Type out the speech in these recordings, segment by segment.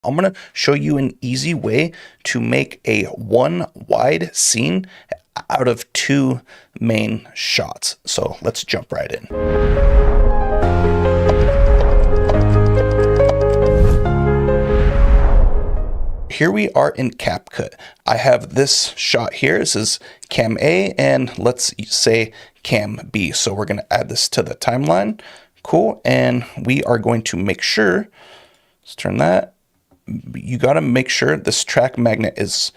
I'm going to show you an easy way to make a one wide scene out of two main shots. So let's jump right in. Here we are in Capcut. I have this shot here. This is cam A and let's say cam B. So we're going to add this to the timeline. Cool. And we are going to make sure, let's turn that. You got to make sure this track magnet is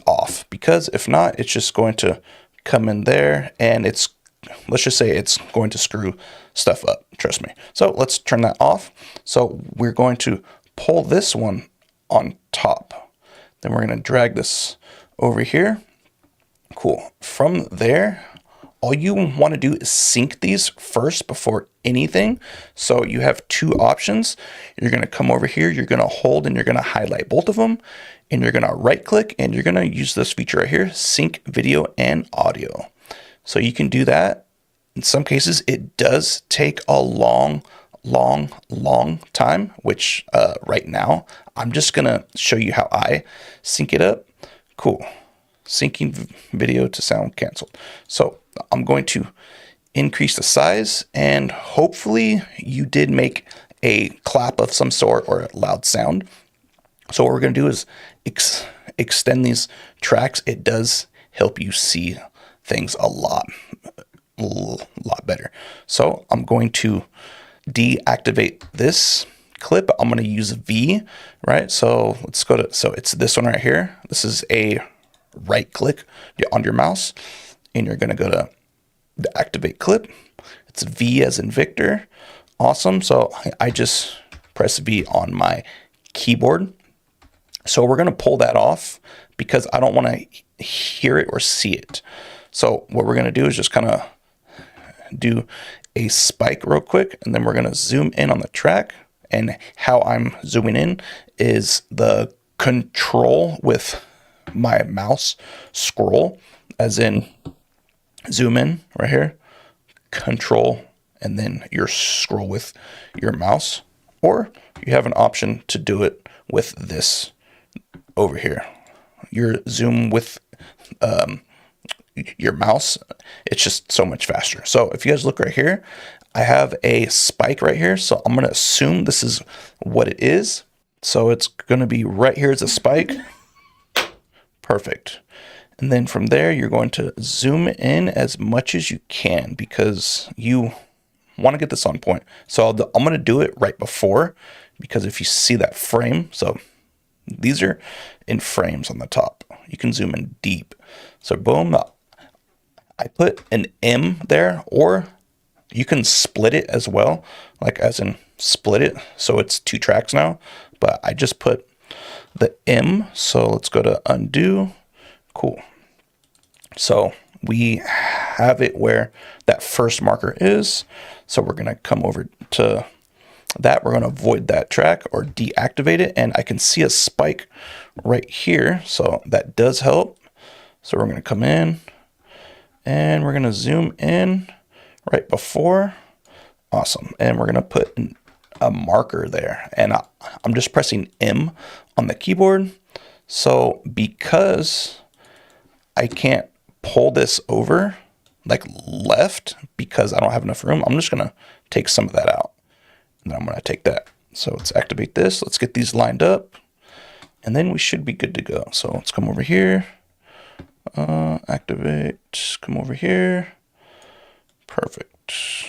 off, because if not, it's just going to come in there and let's just say it's going to screw stuff up. Trust me. So let's turn that off. So we're going to pull this one on top. Then we're going to drag this over here. Cool. From there, all you want to do is sync these first before anything. So you have two options. You're going to come over here, you're going to hold and you're going to highlight both of them, and you're going to right click and you're going to use this feature right here, sync video and audio. So you can do that. In some cases, it does take a long time, which right now, I'm just going to show you how I sync it up. Cool. Syncing video to sound canceled. So I'm going to increase the size, and hopefully you did make a clap of some sort or a loud sound. So what we're going to do is extend these tracks. It does help you see things a lot better. So I'm going to deactivate this clip. I'm going to use V, right? So let's go to, so it's this one right here. This is a right click on your mouse and you're going to go to the activate clip. It's V as in Victor. Awesome. So I just press V on my keyboard. So we're going to pull that off because I don't want to hear it or see it. So what we're going to do is just kind of do a spike real quick, and then we're going to zoom in on the track. And how I'm zooming in is the control with my mouse scroll, as in zoom in right here, control, and then your scroll with your mouse, or you have an option to do it with this over here. Your zoom with your mouse, it's just so much faster. So if you guys look right here, I have a spike right here. So I'm going to assume this is what it is. So it's going to be right here as a spike. Perfect. And then from there, you're going to zoom in as much as you can because you want to get this on point. So I'm going to do it right before, because if you see that frame, so these are in frames on the top. You can zoom in deep. So boom, I put an M there, or you can split it as well, like as in split it. So it's two tracks now, but I just put the M. So let's go to undo. Cool. So we have it where that first marker is. So we're going to come over to that. We're going to void that track or deactivate it. And I can see a spike right here. So that does help. So we're going to come in and we're going to zoom in right before. Awesome. And we're going to put a marker there. And I'm just pressing M on the keyboard. So because I can't pull this over like left because I don't have enough room, I'm just going to take some of that out. And then I'm going to take that. So let's activate this. Let's get these lined up. And then we should be good to go. So let's come over here. Activate. Come over here. Perfect.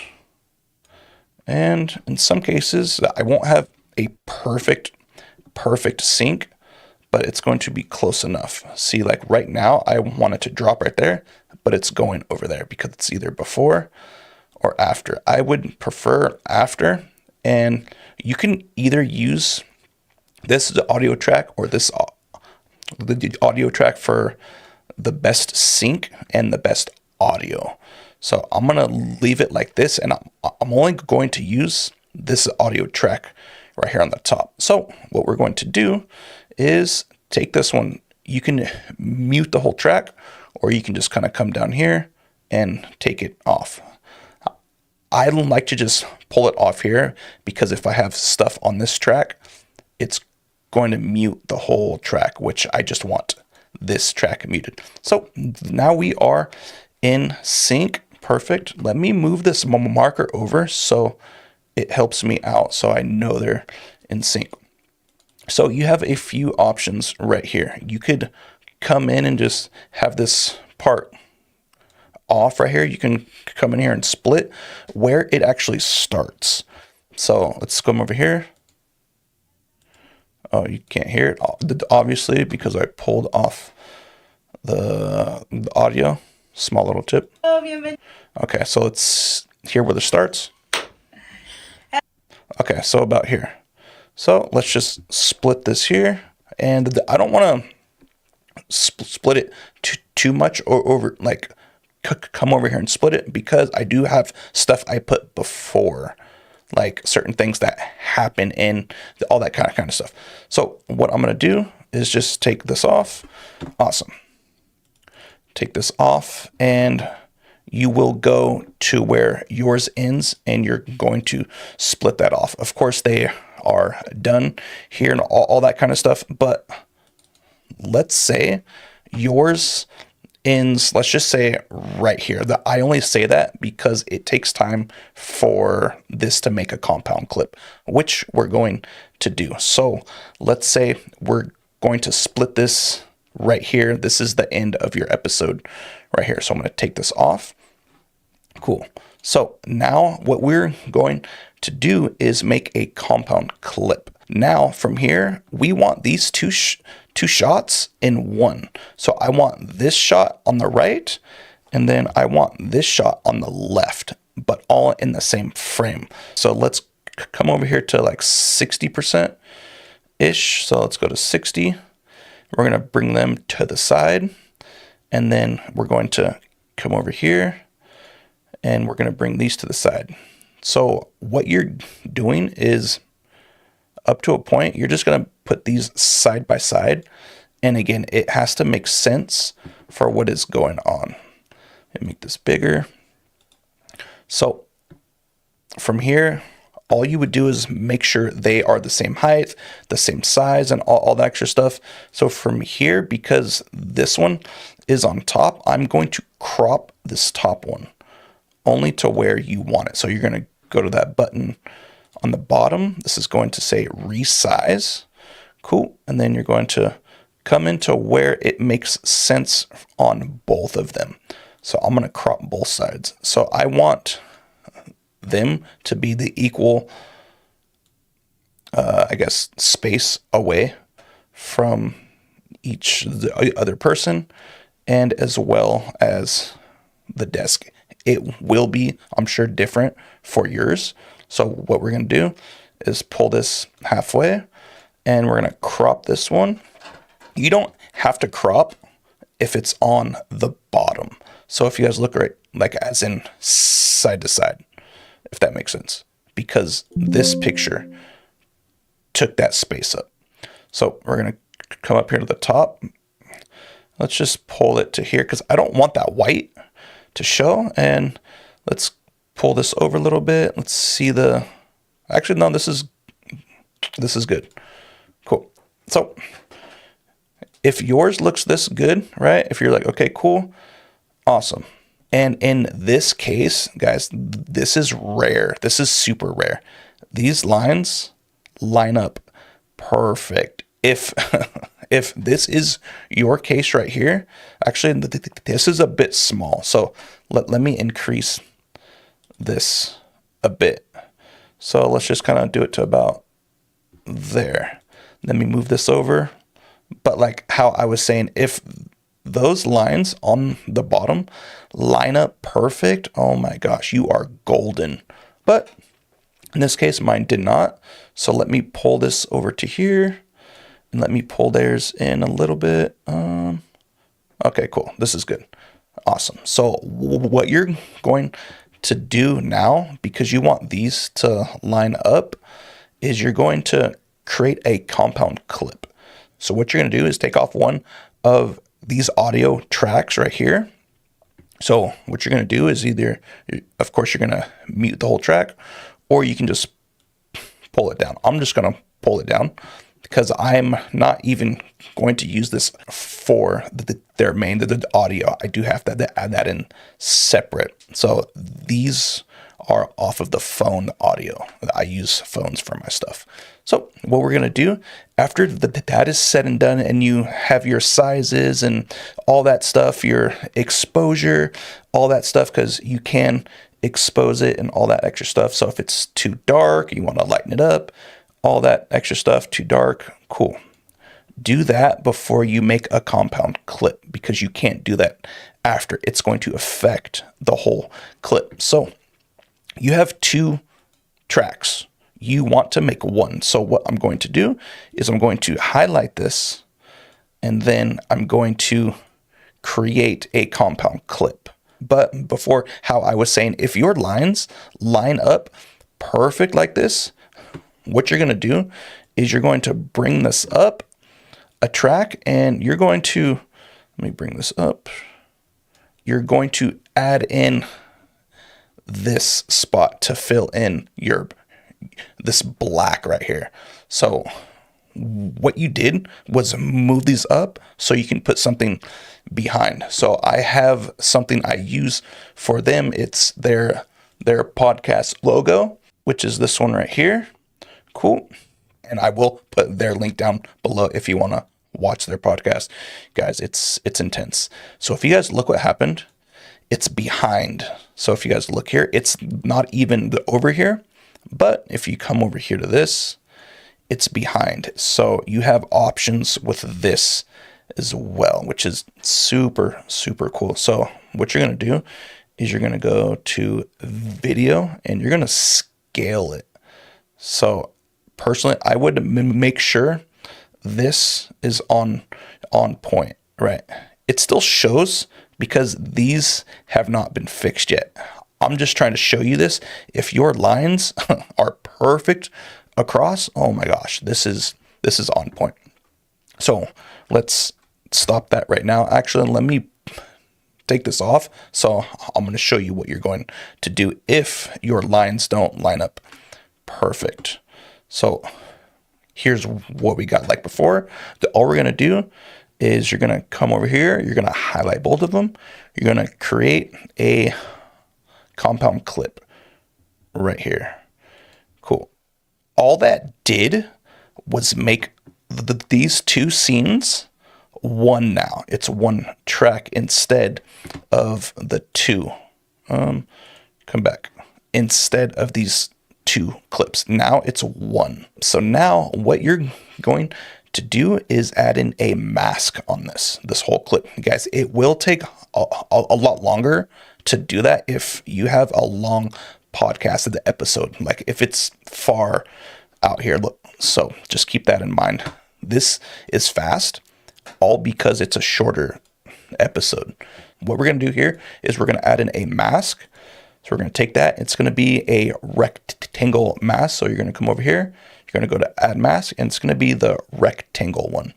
And in some cases, I won't have a perfect sync, but it's going to be close enough. See, like right now, I want it to drop right there, but it's going over there because it's either before or after. I would prefer after, and you can either use this as the audio track or this the audio track for the best sync and the best audio. So I'm going to leave it like this, and I'm only going to use this audio track right here on the top. So what we're going to do is take this one. You can mute the whole track, or you can just kind of come down here and take it off. I like to just pull it off here because if I have stuff on this track, it's going to mute the whole track, which I just want this track muted. So now we are in sync. Perfect. Let me move this marker over so it helps me out so I know they're in sync. So you have a few options right here. You could come in and just have this part off right here. You can come in here and split where it actually starts. So let's come over here. Oh, you can't hear it, obviously, because I pulled off the audio. Small little tip. Okay, so let's hear where this starts. Okay, so about here. So let's just split this here. And I don't want to split it too much or over, like come over here and split it, because I do have stuff I put before, like certain things that happen in all that kind of stuff. So what I'm going to do is just take this off. Awesome. Take this off, and you will go to where yours ends, and you're going to split that off. Of course, they are done here and all that kind of stuff, but let's say yours ends, let's just say right here. I only say that because it takes time for this to make a compound clip, which we're going to do. So let's say we're going to split this right here. This is the end of your episode right here. So I'm going to take this off. Cool. So now what we're going to do is make a compound clip. Now from here, we want these two shots in one. So I want this shot on the right, and then I want this shot on the left, but all in the same frame. So let's come over here to like 60% ish. So let's go to 60. We're going to bring them to the side, and then we're going to come over here and we're going to bring these to the side. So what you're doing is, up to a point, you're just going to put these side by side. And again, it has to make sense for what is going on. Let me make this bigger. So from here, all you would do is make sure they are the same height, the same size, and all the extra stuff. So from here, because this one is on top, I'm going to crop this top one only to where you want it. So you're going to go to that button on the bottom. This is going to say resize. Cool. And then you're going to come into where it makes sense on both of them. So I'm going to crop both sides. So I want them to be the equal, I guess, space away from each the other person, and as well as the desk. It will be, I'm sure, different for yours. So what we're going to do is pull this halfway, and we're going to crop this one. You don't have to crop if it's on the bottom. So if you guys look right, like as in side to side, if that makes sense, because this picture took that space up. So we're going to come up here to the top. Let's just pull it to here, because I don't want that white to show. And let's pull this over a little bit. Let's see the, actually, no, this is good. Cool. So if yours looks this good, right? If you're like, okay, cool, awesome. And in this case, guys, this is rare. This is super rare. These lines line up perfect. If if this is your case right here, actually, this is a bit small. So let me increase this a bit. So let's just kind of do it to about there. Let me move this over. But like how I was saying, if those lines on the bottom line up perfect, oh my gosh, you are golden. But in this case, mine did not. So let me pull this over to here, and let me pull theirs in a little bit. Okay, cool. This is good. Awesome. So what you're going to do now, because you want these to line up, is you're going to create a compound clip. So what you're going to do is take off one of these audio tracks right here. So what you're going to do is either, of course, you're going to mute the whole track, or you can just pull it down. I'm just going to pull it down. because I'm not even going to use this for their main the audio. I do have to add that in separate. So these are off of the phone audio. I use phones for my stuff. So what we're going to do after that is said and done, and you have your sizes and all that stuff, your exposure, all that stuff, because you can expose it and all that extra stuff. So if it's too dark, you want to lighten it up, all that extra stuff, too dark, cool. Do that before you make a compound clip, because you can't do that after. It's going to affect the whole clip. So you have 2 tracks. You want to make one. So what I'm going to do is I'm going to highlight this, and then I'm going to create a compound clip. But before, how I was saying, if your lines line up perfect like this, what you're going to do is you're going to bring this up a track, and you're going to, let me bring this up. You're going to add in this spot to fill in this black right here. So what you did was move these up so you can put something behind. So I have something I use for them. It's their podcast logo, which is this one right here. Cool. And I will put their link down below if you want to watch their podcast. Guys, it's intense. So if you guys look what happened, it's behind. So if you guys look here, it's not even over here, but if you come over here to this, it's behind. So you have options with this as well, which is super, super cool. So what you're going to do is you're going to go to video and you're going to scale it. So personally, I would make sure this is on point, right? It still shows because these have not been fixed yet. I'm just trying to show you this. If your lines are perfect across, oh my gosh, this is on point. So let's stop that right now. Actually, let me take this off. So I'm going to show you what you're going to do if your lines don't line up perfect. So here's what we got like before. All we're going to do is you're going to come over here. You're going to highlight both of them. You're going to create a compound clip right here. Cool. All that did was make these 2 scenes one now. It's one track instead of the 2. Come back. Instead of these 2 clips. Now it's one. So now what you're going to do is add in a mask on this whole clip. Guys, it will take a lot longer to do that if you have a long podcast of the episode, like if it's far out here. Look, so just keep that in mind. This is fast, all because it's a shorter episode. What we're going to do here is we're going to add in a mask. So we're going to take that. It's going to be a rectangle mask. So you're going to come over here. You're going to go to add mask, and it's going to be the rectangle one.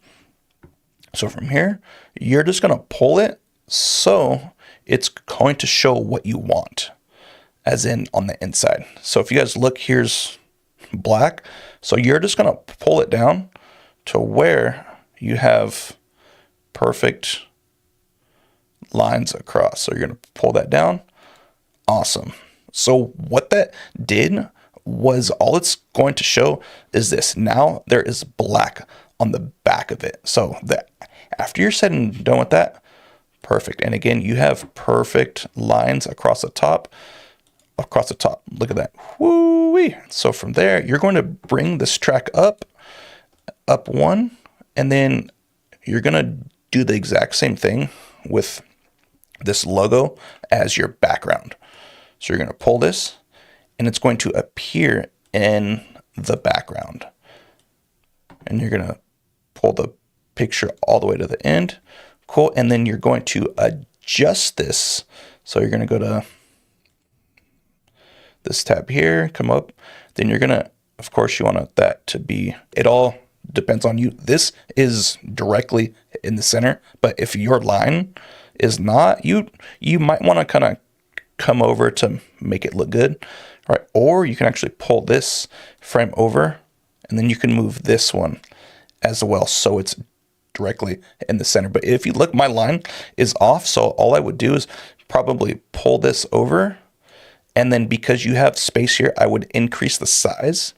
So from here, you're just going to pull it so it's going to show what you want, as in on the inside. So if you guys look, here's black. So you're just going to pull it down to where you have perfect lines across. So you're going to pull that down. Awesome. So what that did was all it's going to show is this. Now there is black on the back of it. So that after you're said and done with that, perfect. And again, you have perfect lines across the top. Look at that. Woo-wee. So from there, you're going to bring this track up one, and then you're going to do the exact same thing with this logo as your background. So you're going to pull this, and it's going to appear in the background. And you're going to pull the picture all the way to the end. Cool. And then you're going to adjust this. So you're going to go to this tab here, come up. Then you're going to, of course, you want that to be, it all depends on you. This is directly in the center, but if your line is not, you might want to kind of come over to make it look good. All right. Or you can actually pull this frame over, and then you can move this one as well, so it's directly in the center. But if you look, my line is off, so all I would do is probably pull this over, and then because you have space here, I would increase the size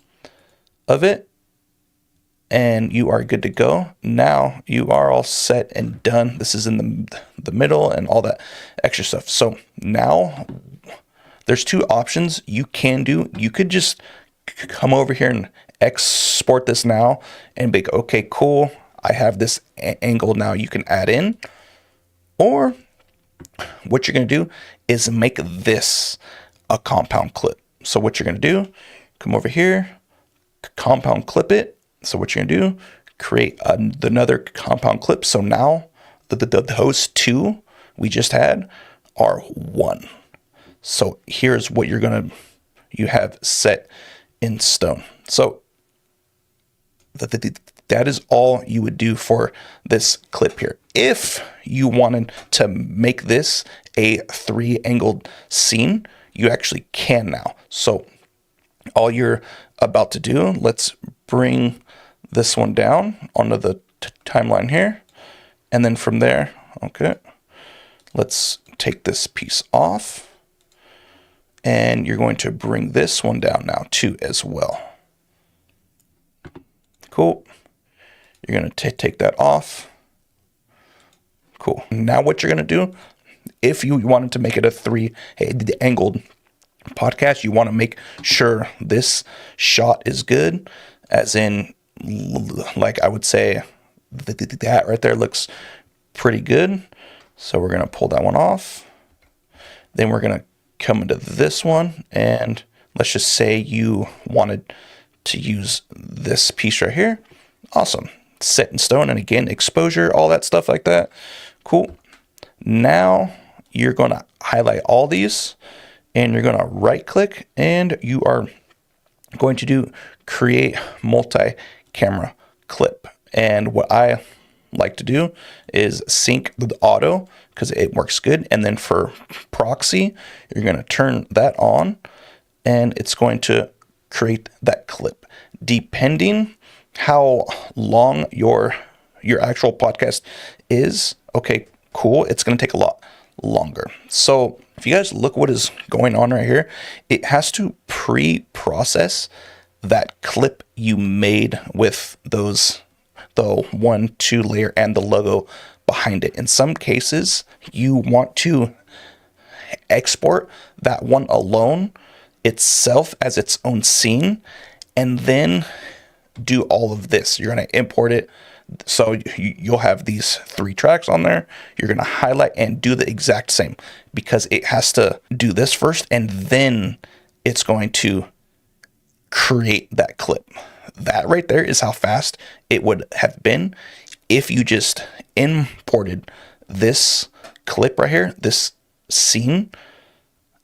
of it, and you are good to go. Now you are all set and done. This is in the middle and all that extra stuff. So now there's two options you can do. You could just come over here and export this now and be like, okay, cool, I have this angle now you can add in. Or what you're going to do is make this a compound clip. So what you're going to do, come over here, compound clip it. So what you're going to do, create another compound clip. So now those two we just had are one. So here's what you have set in stone. So that is all you would do for this clip here. If you wanted to make this a 3-angled scene, you actually can now. So all you're about to do, let's bring this one down onto the timeline here. And then from there, okay, let's take this piece off. And you're going to bring this one down now too as well. Cool. You're going to take that off. Cool. Now what you're going to do, if you wanted to make it a 3-angled podcast, you want to make sure this shot is good, as in, like I would say, that right there looks pretty good. So we're going to pull that one off. Then we're going to come into this one, and let's just say you wanted to use this piece right here. Awesome. Set in stone, and again, exposure, all that stuff like that. Cool. Now you're going to highlight all these, and you're going to right click, and you are going to do create multi-camera clip. And what I like to do is sync the auto because it works good. And then for proxy, you're going to turn that on, and it's going to create that clip. Depending how long your actual podcast is, okay, cool, it's going to take a lot longer. So if you guys look what is going on right here, it has to pre-process that clip you made with the 1-2 layer and the logo behind it. In some cases, you want to export that one alone itself as its own scene, and then do all of this. You're going to import it. So you'll have these 3 tracks on there. You're going to highlight and do the exact same, because it has to do this first, and then it's going to create that clip. That right there is how fast it would have been if you just imported this clip right here, this scene,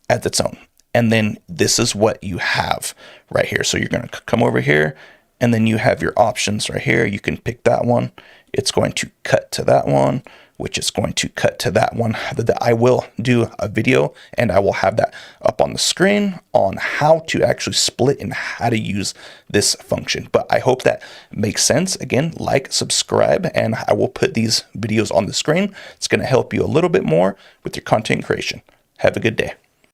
as its own. And then this is what you have right here. So you're going to come over here, and then you have your options right here. You can pick that one. It's going to cut to that one, which is going to cut to that one. I will do a video, and I will have that up on the screen on how to actually split and how to use this function. But I hope that makes sense. Again, like, subscribe, and I will put these videos on the screen. It's going to help you a little bit more with your content creation. Have a good day.